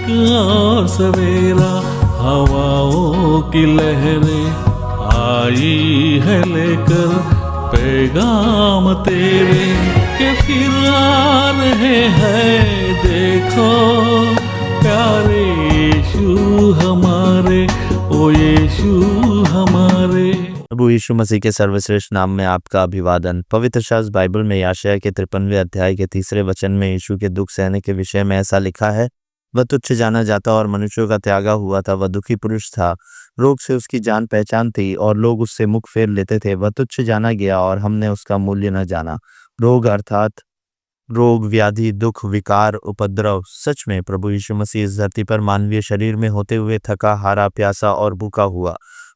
एक और सवेरा, हवाओं की लहरें आई है लेकर पैगाम तेरे के फिर आ रहे हैं। देखो प्यारे यीशु हमारे, ओ यीशु हमारे। प्रभु यीशु मसीह के सर्वश्रेष्ठ नाम में आपका अभिवादन। पवित्र शास्त्र बाइबल में याशाया के 53वें अध्याय के 3 वचन में यीशु के दुख सहने के विषय में ऐसा लिखा है, वह तुच्छ जाना जाता और मनुष्यों का त्यागा हुआ था। वह दुखी पुरुष था, रोग से उसकी जान पहचान थी और लोग उससे मुख फेर लेते थे। वह तुच्छ जाना गया और हमने उसका मूल्य न जाना। रोग अर्थात रोग, व्याधि, दुख, विकार, उपद्रव। सच में प्रभु यीशु मसीह इस धरती पर मानवीय शरीर में होते हुए थका हारा, प्यासा और भूखा हुआ,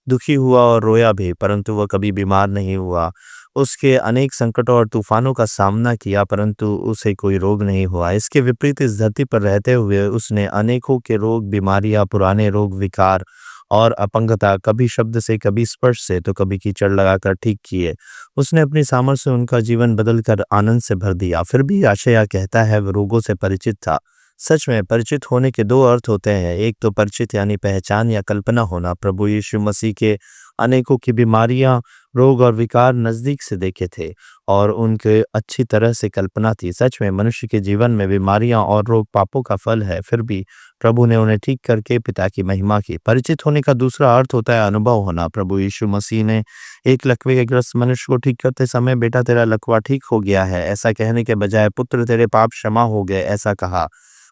दुखी हुआ और रोया भी, परंतु वह कभी बीमार नहीं हुआ। उसके अनेक संकटों और तूफानों का सामना किया, परंतु उसे कोई रोग नहीं हुआ। इसके विपरीत इस धरती पर रहते हुए उसने अनेकों के रोग, बीमारियां, पुराने रोग, विकार और अपंगता कभी शब्द से, कभी स्पर्श से, तो कभी कीचड़ लगाकर ठीक किए। उसने अपनी सामर्थ्य से उनका जीवन बदलकर आनंद से भर दिया। फिर भी याशाया कहता है वह रोगों से परिचित था। सच में परिचित होने के दो अर्थ होते हैं। एक तो परिचित यानी पहचान या कल्पना होना। प्रभु यीशु मसीह के अनेकों की बीमारियां, रोग और विकार नजदीक से देखे थे और उनके अच्छी तरह से कल्पना थी। सच में मनुष्य के जीवन में बीमारियां और रोग पापों का फल है, फिर भी प्रभु ने उन्हें ठीक करके पिता की महिमा की। परिचित होने का दूसरा अर्थ होता है अनुभव होना। प्रभु यीशु मसीह ने एक लकवे के ग्रस्त मनुष्य को ठीक करते समय, बेटा तेरा लकवा ठीक हो गया है, ऐसा कहने के बजाय पुत्र तेरे पाप क्षमा हो गए, ऐसा कहा।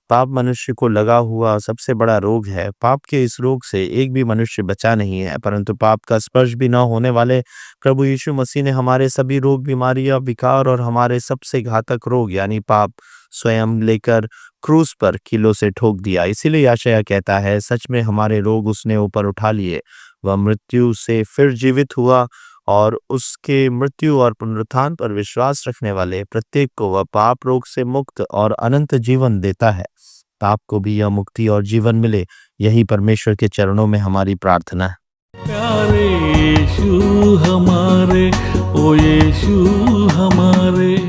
पाप मनुष्य को लगा हुआ सबसे बड़ा रोग है। पाप के इस रोग से एक भी मनुष्य बचा नहीं है, परंतु पाप का स्पर्श भी न होने वाले प्रभु यीशु मसीह ने हमारे सभी रोग, बीमारियां, विकार और हमारे सबसे घातक रोग यानी पाप स्वयं लेकर क्रूस पर कीलों से ठोक दिया। इसीलिए याशाया कहता है, सच में हमारे रोग उसने ऊपर उठा लिए। वह मृत्यु से फिर जीवित हुआ और उसके मृत्यु और पुनरुत्थान पर विश्वास रखने वाले प्रत्येक को वह पाप रोग से मुक्त और अनंत जीवन देता है। पाप को भी यह मुक्ति और जीवन मिले, यही परमेश्वर के चरणों में हमारी प्रार्थना है। प्यारे यीशु हमारे, ओ यीशु हमारे।